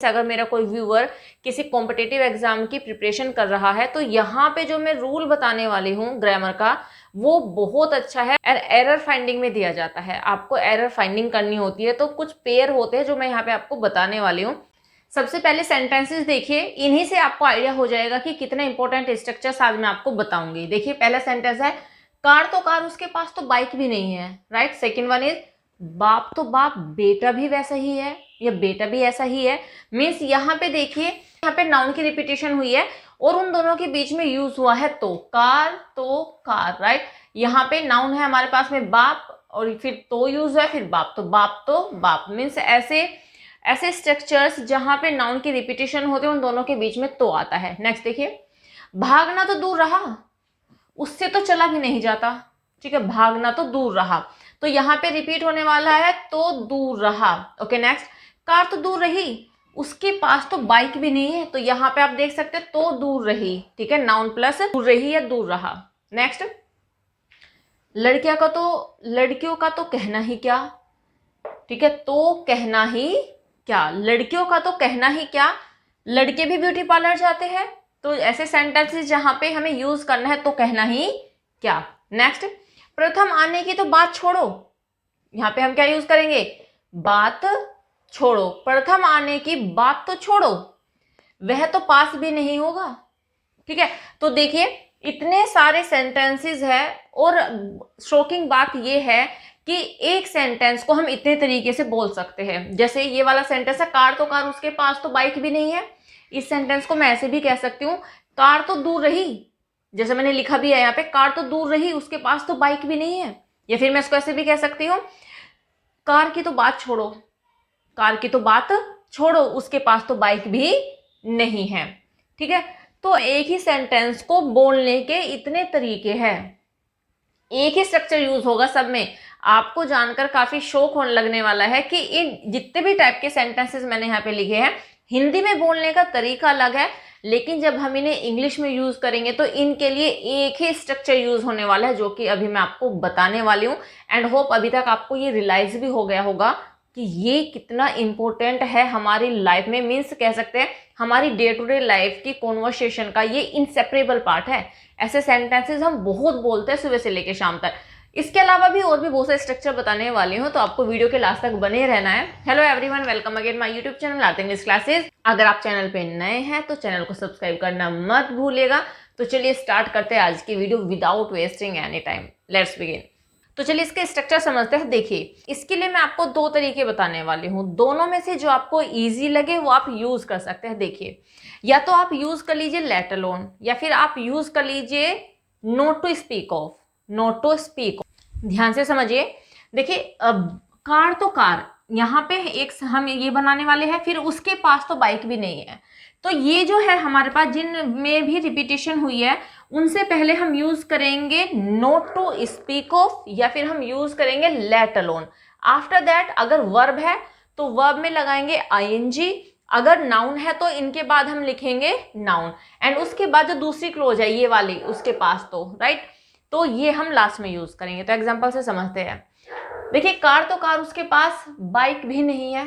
अगर मेरा कोई व्यूअर किसी कॉम्पिटिटिव एग्जाम की प्रिपरेशन कर रहा है तो यहाँ पे जो मैं रूल बताने वाली हूँ ग्रामर का वो बहुत अच्छा है। एरर फाइंडिंग में दिया जाता है, आपको एरर फाइंडिंग करनी होती है। तो कुछ पेयर होते हैं जो मैं यहाँ पे आपको बताने वाली हूँ। सबसे पहले सेंटेंसेस देखिए, इन्हीं से आपको आइडिया हो जाएगा कि कितना इंपॉर्टेंट स्ट्रक्चर्स आज मैं आपको बताऊंगी। देखिए पहला सेंटेंस है कार तो कार उसके पास तो बाइक भी नहीं है, राइट। सेकेंड वन इज बाप तो बाप बेटा भी वैसा ही है या बेटा भी ऐसा ही है। मीन्स यहाँ पे देखिए, यहाँ पे नाउन की रिपीटेशन हुई है और उन दोनों के बीच में यूज हुआ है तो कार, राइट। यहाँ पे नाउन है हमारे पास में बाप और फिर तो यूज है, फिर बाप तो बाप। मीन्स ऐसे स्ट्रक्चर्स जहां पे नाउन की रिपीटेशन होते हैं उन दोनों के बीच में तो आता है। नेक्स्ट देखिए, भागना तो दूर रहा उससे तो चला भी नहीं जाता, ठीक है। भागना तो दूर रहा, तो यहाँ पे रिपीट होने वाला है तो दूर रहा। ओके नेक्स्ट, कार तो दूर रही उसके पास तो बाइक भी नहीं है, तो यहाँ पे आप देख सकते हैं तो दूर रही, ठीक है। नाउन प्लस दूर रही या दूर रहा। नेक्स्ट, लड़कियों का तो कहना ही क्या, ठीक है। तो कहना ही क्या, लड़कियों का तो कहना ही क्या, लड़के भी ब्यूटी पार्लर जाते हैं। तो ऐसे सेंटेंसेस जहां पे हमें यूज करना है तो कहना ही क्या। नेक्स्ट, प्रथम आने की तो बात छोड़ो, यहाँ पे हम क्या यूज करेंगे, बात छोड़ो। प्रथम आने की बात तो छोड़ो, वह तो पास भी नहीं होगा, ठीक है। तो देखिए इतने सारे सेंटेंसेस है और शॉकिंग बात यह है कि एक सेंटेंस को हम इतने तरीके से बोल सकते हैं। जैसे ये वाला सेंटेंस है कार तो कार उसके पास तो बाइक भी नहीं है, इस सेंटेंस को मैं ऐसे भी कह सकती हूँ कार तो दूर रही, जैसे मैंने लिखा भी है यहाँ पे कार तो दूर रही उसके पास तो बाइक भी नहीं है। या फिर मैं इसको ऐसे भी कह सकती हूँ कार की तो बात छोड़ो, कार की तो बात छोड़ो उसके पास तो बाइक भी नहीं है, ठीक है। तो एक ही सेंटेंस को बोलने के इतने तरीके हैं, एक ही स्ट्रक्चर यूज होगा सब में। आपको जानकर काफी शौक होने लगने वाला है कि इन जितने भी टाइप के सेंटेंसेस मैंने यहाँ पे लिखे हैं हिंदी में बोलने का तरीका अलग है, लेकिन जब हम इन्हें इंग्लिश में यूज करेंगे तो इनके लिए एक ही स्ट्रक्चर यूज होने वाला है जो कि अभी मैं आपको बताने वाली हूँ। एंड होप अभी तक आपको ये रियलाइज भी हो गया होगा कि ये कितना इंपॉर्टेंट है हमारी लाइफ में। मीन्स कह सकते हैं हमारी डे टू डे लाइफ की कॉन्वर्सेशन का ये इनसेपरेबल पार्ट है। ऐसे सेंटेंसेस हम बहुत बोलते हैं सुबह से लेकर शाम तक। इसके अलावा भी और भी बहुत सारे स्ट्रक्चर बताने वाली हूँ, तो आपको वीडियो के लास्ट तक बने रहना है। Hello everyone, welcome again my YouTube channel art English classes. अगर आप चैनल पे नए हैं तो चैनल को सब्सक्राइब करना मत भूलिएगा। तो चलिए स्टार्ट करते हैं आज की video without wasting any time. Let's begin. तो चलिए इसके स्ट्रक्चर समझते हैं। देखिए इसके लिए मैं आपको दो तरीके बताने वाली हूँ, दोनों में से जो आपको ईजी लगे वो आप यूज कर सकते हैं। देखिए या तो आप यूज कर लीजिए लेट अलोन या फिर आप यूज कर लीजिए not to speak of. Not to speak, ध्यान से समझिए। देखिए अब कार तो कार, यहाँ पे एक हम ये बनाने वाले हैं, फिर उसके पास तो बाइक भी नहीं है। तो ये जो है हमारे पास जिनमें भी रिपीटेशन हुई है उनसे पहले हम यूज करेंगे नोट टू स्पीक ऑफ या फिर हम यूज करेंगे लेट अलोन। आफ्टर दैट अगर वर्ब है तो वर्ब में लगाएंगे आईएनजी, अगर नाउन है तो इनके बाद हम लिखेंगे नाउन, एंड उसके बाद जो दूसरी क्लोज है ये वाली उसके पास तो, राइट। तो ये हम लास्ट में यूज करेंगे। तो एग्जांपल से समझते हैं। देखिए कार तो कार उसके पास बाइक भी नहीं है,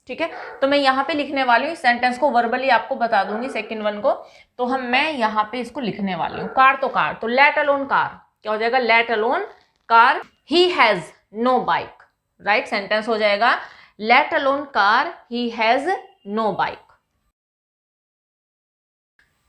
ठीक है। तो मैं यहाँ पे लिखने वाली हूँ, सेंटेंस को वर्बली आपको बता दूंगी सेकंड वन को। तो मैं यहाँ पे इसको लिखने वाली हूँ कार तो लेट अलोन कार क्या हो जाएगा, let alone car he has no bike, right. Sentence हो जाएगा let alone car he has no bike,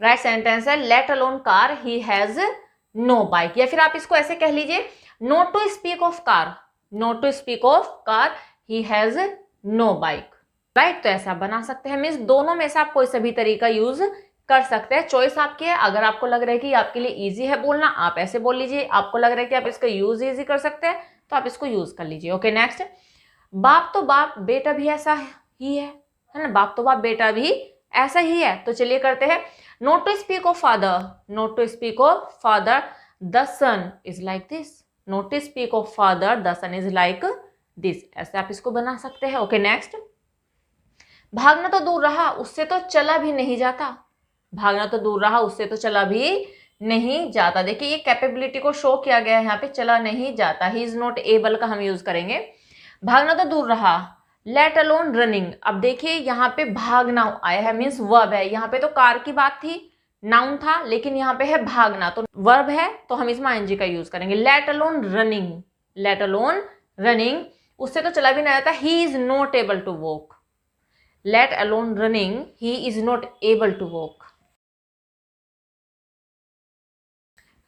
right. Sentence है let alone car he has no bike. या फिर आप इसको ऐसे कह लीजिए not to speak of car, not to speak of car he has no bike, right. तो ऐसा बना सकते हैं। मीन्स दोनों में से आप कोई सभी तरीका यूज कर सकते हैं, चॉइस आपकी है। अगर आपको लग रहा है कि आपके लिए इजी है बोलना आप ऐसे बोल लीजिए, आपको लग रहा है कि आप इसका यूज इजी कर सकते हैं तो आप इसको यूज कर लीजिए। ओके नेक्स्ट, बाप तो बाप बेटा भी ऐसा ही है ना, बाप तो बाप बेटा भी ऐसा ही है। तो चलिए करते हैं not to speak of father, not to speak of father the son is like this, not to speak of father the son is like this, ऐसे आप इसको बना सकते हैं। ओके नेक्स्ट, भागना तो दूर रहा उससे तो चला भी नहीं जाता, भागना तो दूर रहा उससे तो चला भी नहीं जाता। देखिए ये कैपेबिलिटी को शो किया गया है यहाँ पे, चला नहीं जाता, ही इज नॉट एबल का हम यूज करेंगे। भागना तो दूर रहा लेट अलोन रनिंग। अब देखिए यहाँ पे भागना आया है, मीन्स वर्ब है। यहाँ पे तो कार की बात थी, नाउन था, लेकिन यहाँ पे है भागना, तो वर्ब है, तो हम इसमें आईएनजी का यूज करेंगे। Let alone running, let alone running, उससे तो चला भी नहीं जाता। He is not able to walk, let alone running, he is not able to walk.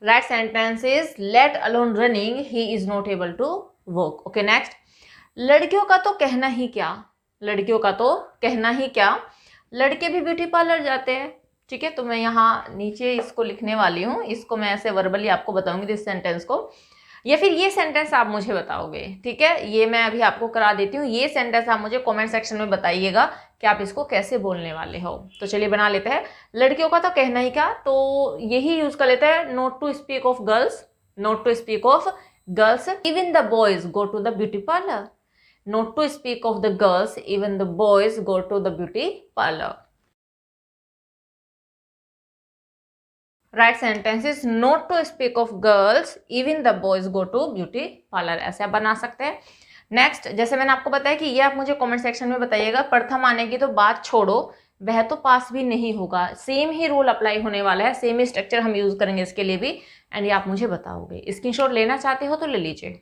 Right sentence is let alone running, he is not able to walk. Okay next, लड़कियों का तो कहना ही क्या, लड़कियों का तो कहना ही क्या, लड़के भी ब्यूटी पार्लर जाते हैं। ठीक है, तो मैं यहाँ नीचे इसको लिखने वाली हूँ, इसको मैं ऐसे वर्बली आपको बताऊंगी इस सेंटेंस को, या फिर ये सेंटेंस आप मुझे बताओगे। ठीक है, ये मैं अभी आपको करा देती हूँ। ये सेंटेंस आप मुझे कमेंट सेक्शन में बताइएगा कि आप इसको कैसे बोलने वाले हो। तो चलिए बना लेते हैं। लड़कियों का तो कहना ही क्या, तो यही यूज कर लेते हैं, not to speak of girls, not to speak of girls, even the boys go to the beauty parlour, not to speak of the girls, even the boys go to the beauty parlor. Right sentence is not to speak of girls, even the boys go to beauty parlor. ऐसे आप बना सकते हैं। Next, जैसे मैंने आपको बताया कि ये आप मुझे कमेंट सेक्शन में बताइएगा। प्रथम आने की तो बात छोड़ो, वह तो पास भी नहीं होगा। सेम ही रूल अप्लाई होने वाला है, सेम ही स्ट्रक्चर हम यूज करेंगे इसके लिए भी, एंड ये आप मुझे बताओगे। स्क्रीनशॉट लेना चाहते हो तो ले लीजिए।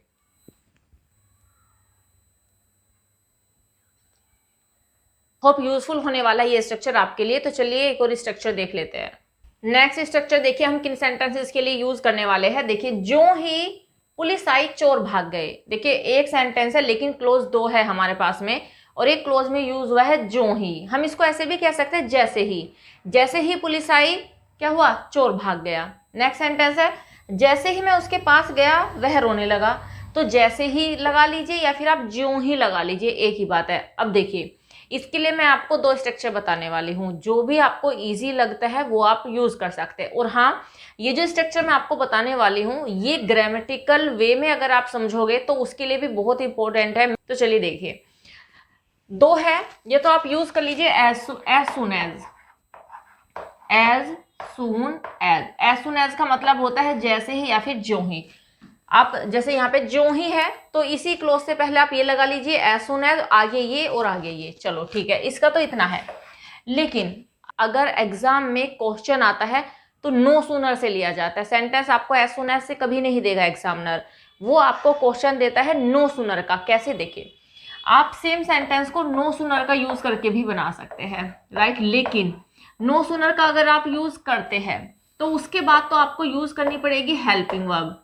होप यूजफुल होने वाला ये स्ट्रक्चर आपके लिए। तो चलिए एक और स्ट्रक्चर देख लेते हैं। नेक्स्ट स्ट्रक्चर देखिए हम किन सेंटेंसेस के लिए यूज करने वाले हैं। देखिए, जो ही पुलिस आई चोर भाग गए। देखिए एक सेंटेंस है लेकिन क्लोज दो है हमारे पास में, और एक क्लोज में यूज हुआ है जो ही। हम इसको ऐसे भी कह सकते हैं जैसे ही, जैसे ही पुलिस आई क्या हुआ, चोर भाग गया। नेक्स्ट सेंटेंस है, जैसे ही मैं उसके पास गया वह रोने लगा। तो जैसे ही लगा लीजिए या फिर आप ज्यों ही लगा लीजिए, एक ही बात है। अब देखिए इसके लिए मैं आपको दो स्ट्रक्चर बताने वाली हूँ, जो भी आपको इजी लगता है वो आप यूज कर सकते हैं। और हाँ, ये जो स्ट्रक्चर मैं आपको बताने वाली हूँ ये ग्रामेटिकल वे में अगर आप समझोगे तो उसके लिए भी बहुत इंपॉर्टेंट है। तो चलिए देखिए, दो है, ये तो आप यूज कर लीजिए as soon as, as soon as. As soon as का मतलब होता है जैसे ही या फिर ज्यों ही। आप जैसे यहाँ पे जो ही है तो इसी क्लोज से पहले आप ये लगा लीजिए एज सुन एज, आगे ये और आगे ये। चलो ठीक है, इसका तो इतना है। लेकिन अगर एग्जाम में क्वेश्चन आता है तो नो सूनर से लिया जाता है। सेंटेंस आपको एज सुन एज से कभी नहीं देगा एग्जामिनर, वो आपको क्वेश्चन देता है नो सूनर का। कैसे, देखिए आप सेम सेंटेंस को नो सूनर का यूज करके भी बना सकते हैं, राइट। लेकिन नो सूनर का अगर आप यूज करते हैं तो उसके बाद तो आपको यूज करनी पड़ेगी हेल्पिंग वर्ब,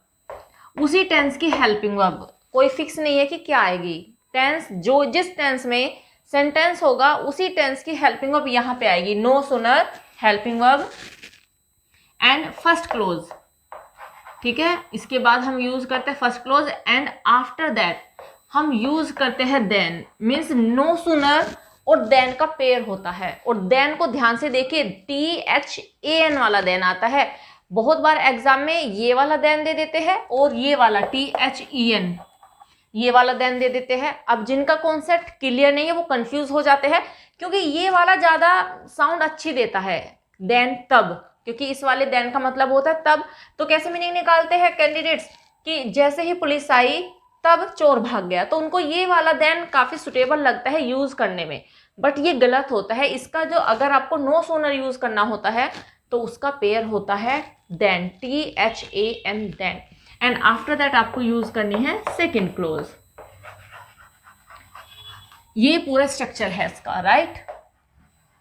उसी टेंस की हेल्पिंग वर्ब। कोई फिक्स नहीं है कि क्या आएगी, टेंस जो जिस टेंस में सेंटेंस होगा उसी टेंस की हेल्पिंग वर्ब यहाँ पे आएगी। No sooner, helping verb and first clause. ठीक है, इसके बाद हम यूज करते हैं first clause and after that हम यूज करते हैं देन। मीन्स नो सूनर और देन का पेयर होता है, और देन को ध्यान से देखिए, THAN वाला देन आता है। बहुत बार एग्जाम में ये वाला देन दे देते हैं और ये वाला THEN, ये वाला देन दे देते हैं। अब जिनका कॉन्सेप्ट क्लियर नहीं है वो कंफ्यूज हो जाते हैं, क्योंकि ये वाला ज्यादा साउंड अच्छी देता है, देन तब, क्योंकि इस वाले देन का मतलब होता है तब। तो कैसे मीनिंग निकालते हैं कैंडिडेट्स कि जैसे ही पुलिस आई तब चोर भाग गया, तो उनको ये वाला देन काफी सुटेबल लगता है यूज करने में, बट ये गलत होता है। इसका जो अगर आपको नो सूनर यूज करना होता है तो उसका पेयर होता है then, THAN then, and after that आपको यूज करनी है सेकेंड क्लोज। ये पूरा स्ट्रक्चर है इसका, राइट।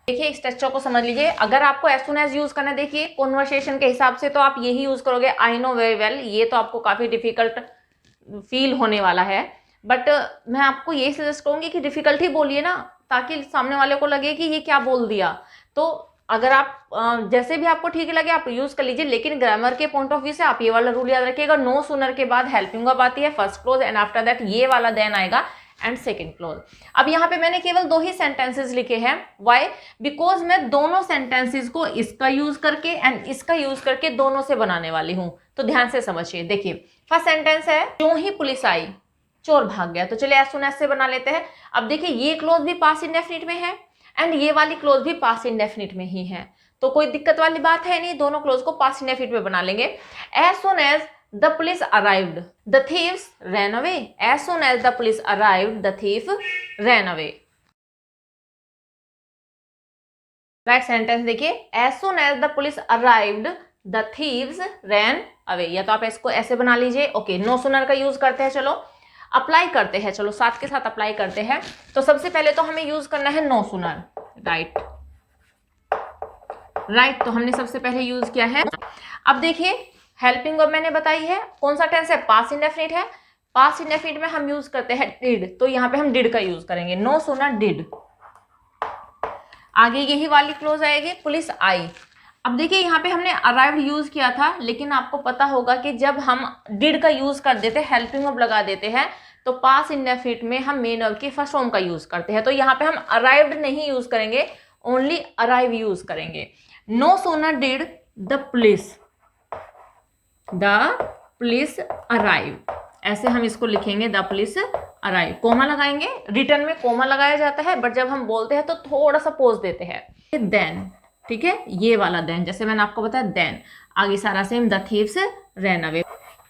देखिए स्ट्रक्चर को समझ लीजिए। अगर आपको एज सुन एज यूज करना है, देखिए कॉन्वर्सेशन के हिसाब से तो आप यही यूज करोगे, आई नो वेरी वेल। ये तो आपको काफी डिफिकल्ट फील होने वाला है, बट मैं आपको यही सजेस्ट करूंगी कि डिफिकल्ट ही बोलिए ना, ताकि सामने वाले को लगे कि ये क्या बोल दिया। तो अगर आप जैसे भी आपको ठीक लगे आप यूज कर लीजिए, लेकिन ग्रामर के पॉइंट ऑफ व्यू से आप ये वाला रूल याद रखिएगा। नो सूनर के बाद हेल्पिंग वर्ब आती है first clause and after that ये वाला देन आएगा एंड सेकेंड क्लोज। अब यहाँ पे मैंने केवल दो ही सेंटेंसेस लिखे हैं, वाई, बिकॉज मैं दोनों सेंटेंसेस को इसका यूज करके एंड इसका यूज करके दोनों से बनाने वाली हूँ। तो ध्यान से समझिए। देखिए फर्स्ट सेंटेंस है, जो ही पुलिस आई चोर भाग गया। तो चलिए एज सुन एज से बना लेते हैं। अब देखिए ये क्लोज भी पास्ट इंडेफिनिट में है एंड ये वाली क्लोज भी पास्ट इंडेफिनिट में ही है, तो कोई दिक्कत वाली बात है नहीं, दोनों क्लोज को पास्ट इंडेफिनिट में बना लेंगे। As soon as the police arrived, the thieves ran away. As soon as the police arrived, the thief ran away. Right sentence देखिए, as soon as the police arrived the thieves ran away, या तो आप इसको ऐसे बना लीजिए। Okay, no sooner का use करते हैं, चलो अप्लाई करते हैं, चलो साथ के साथ अप्लाई करते हैं। तो सबसे पहले तो हमें यूज करना है नो सुनर, राइट राइट, तो हमने सबसे पहले यूज किया है। अब देखिए हेल्पिंग वर्ब मैंने बताई है, कौन सा टेंस है, पास्ट इंडेफिनिट है। पास्ट इंडेफिनिट में हम यूज करते हैं डिड, तो यहाँ पे हम डिड का यूज करेंगे, नो सुनर डिड। आगे यही वाली क्लोज आएगी, पुलिस आई। अब देखिए यहाँ पे हमने अराइव्ड यूज किया था, लेकिन आपको पता होगा कि जब हम डिड का यूज कर देते हैं, हेल्पिंग वर्ब लगा देते हैं, तो पास्ट इंडेफिनिट में हम मेन वर्ब की फर्स्ट फॉर्म का यूज करते हैं। तो यहाँ पे हम अराइव्ड नहीं यूज करेंगे, ओनली अराइव यूज करेंगे। No sooner did the police arrive, ऐसे हम इसको लिखेंगे, द पुलिस अराइव। कोमा लगाएंगे, रिटर्न में कोमा लगाया जाता है, बट जब हम बोलते हैं तो थोड़ा सा पोज देते हैं। देन, ठीक है, ये वाला देन, जैसे मैंने आपको बताया देन, आगे सारा same, the thieves ran away.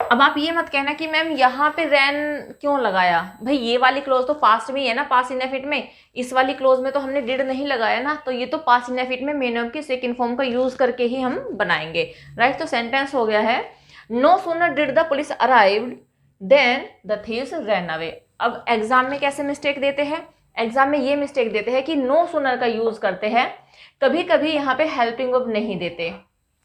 अब आप ये मत कहना कि मैम यहाँ पे रैन क्यों लगाया, भाई ये वाली क्लोज तो पास्ट में ही है ना, पास्ट इंडेफिनिट में, इस वाली क्लोज में तो हमने डिड नहीं लगाया ना, तो ये तो पास्ट इंडेफिनिट में मेन वर्ब की सेकंड फॉर्म का यूज करके ही हम बनाएंगे, राइट। तो सेंटेंस हो गया है, no sooner did the police arrived then the thieves ran away. अब एग्जाम में कैसे मिस्टेक देते हैं, एग्जाम में ये मिस्टेक देते हैं कि नो सूनर का यूज करते हैं, कभी कभी यहाँ पे हेल्पिंग वर्ब नहीं देते,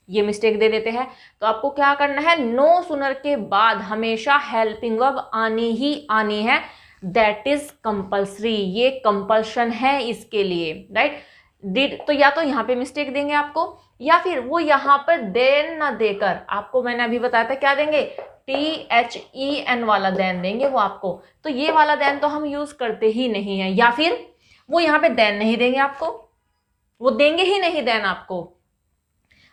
ये मिस्टेक दे देते हैं। तो आपको क्या करना है, नो सूनर के बाद हमेशा हेल्पिंग वर्ब आनी ही आनी है, दैट इज कंपल्सरी, ये कंपल्शन है इसके लिए, राइट। डिड तो या तो यहाँ पे मिस्टेक देंगे आपको, या फिर वो यहाँ पर देन ना देकर, आपको मैंने अभी बताया था क्या देंगे, THEN वाला देन देंगे वो आपको, तो ये वाला देन तो हम यूज करते ही नहीं है, या फिर वो यहाँ पे देन नहीं देंगे आपको, वो देंगे ही नहीं देन आपको।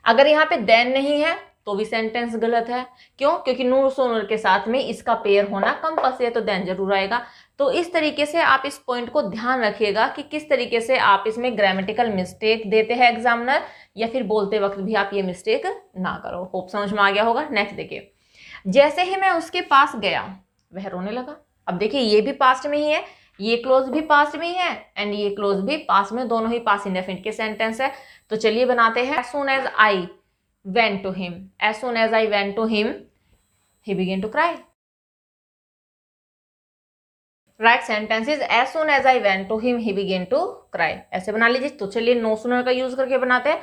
अगर यहाँ पे देन नहीं है तो भी सेंटेंस गलत है, क्यों, क्योंकि नो सूनर के साथ में इसका पेयर होना कंपल्सरी है, तो देन जरूर आएगा। तो इस तरीके से आप इस पॉइंट को ध्यान रखिएगा कि किस तरीके से आप इसमें ग्रामेटिकल मिस्टेक देते हैं एग्जामिनर, या फिर बोलते वक्त भी आप ये मिस्टेक ना करो। होप समझ में आ गया होगा। नेक्स्ट देखिए, जैसे ही मैं उसके पास गया वह रोने लगा। अब देखिए ये भी पास्ट में ही है, ये क्लोज भी पास्ट में ही है, एंड ये क्लोज भी पास्ट में, दोनों ही पास्ट इंडेफिनिट के सेंटेंस है। तो चलिए बनाते हैं, as soon as I went to him, as soon as I went to him, he began to cry. Right sentence is as soon as I went to him, he began to cry. ऐसे बना लीजिए। तो चलिए no sooner का use करके बनाते हैं।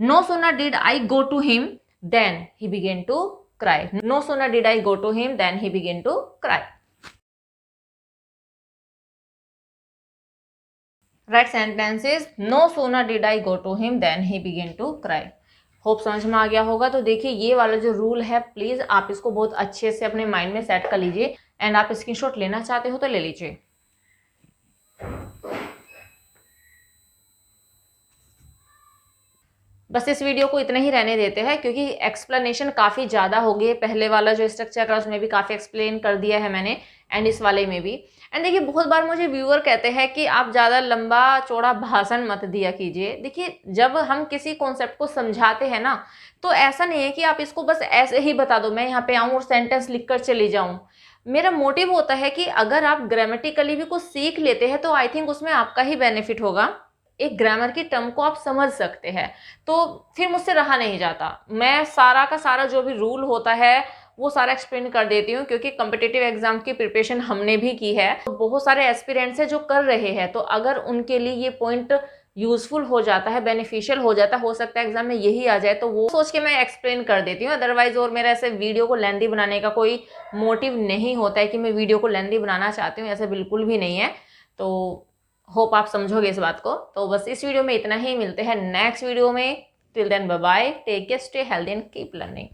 No sooner did I go to him, then he began to cry. No sooner did I go to him, then he began to cry. Right sentence is no sooner did I go to him, then he began to cry. Hope समझ में आ गया होगा। तो देखिए ये वाला जो rule है, प्लीज आप इसको बहुत अच्छे से अपने माइंड में सेट कर लीजिए, एंड आप स्क्रीनशॉट लेना चाहते हो तो ले लीजिए। बस इस वीडियो को इतना ही रहने देते हैं, क्योंकि एक्सप्लेनेशन काफ़ी ज़्यादा हो गई है। पहले वाला जो स्ट्रक्चर है उसमें भी काफ़ी एक्सप्लेन कर दिया है मैंने, एंड इस वाले में भी। एंड देखिए बहुत बार मुझे व्यूअर कहते हैं कि आप ज़्यादा लंबा चौड़ा भाषण मत दिया कीजिए। देखिए जब हम किसी कॉन्सेप्ट को समझाते हैं ना, तो ऐसा नहीं है कि आप इसको बस ऐसे ही बता दो, मैं यहाँ पे आऊँ और सेंटेंस लिख कर चली जाऊँ। मेरा मोटिव होता है कि अगर आप ग्रामेटिकली भी कुछ सीख लेते हैं तो आई थिंक उसमें आपका ही बेनिफिट होगा। एक ग्रामर की टर्म को आप समझ सकते हैं, तो फिर मुझसे रहा नहीं जाता। मैं सारा का सारा जो भी रूल होता है वो सारा एक्सप्लेन कर देती हूँ, क्योंकि कॉम्पिटिटिव एग्जाम की प्रिपरेशन हमने भी की है, तो बहुत सारे एस्पिरेंट्स हैं जो कर रहे हैं, तो अगर उनके लिए ये पॉइंट यूजफुल हो जाता है, बेनिफिशियल हो जाता है, हो सकता है एग्जाम में यही आ जाए, तो वो सोच के मैं एक्सप्लेन कर देती हूँ। अदरवाइज और मेरा ऐसे वीडियो को लेंथी बनाने का कोई मोटिव नहीं होता है कि मैं वीडियो को लेंथी बनाना चाहती हूँ, ऐसा बिल्कुल भी नहीं है। तो होप आप समझोगे इस बात को। तो बस इस वीडियो में इतना ही, मिलते हैं नेक्स्ट वीडियो में। Till then bye bye, take care, stay healthy and keep learning.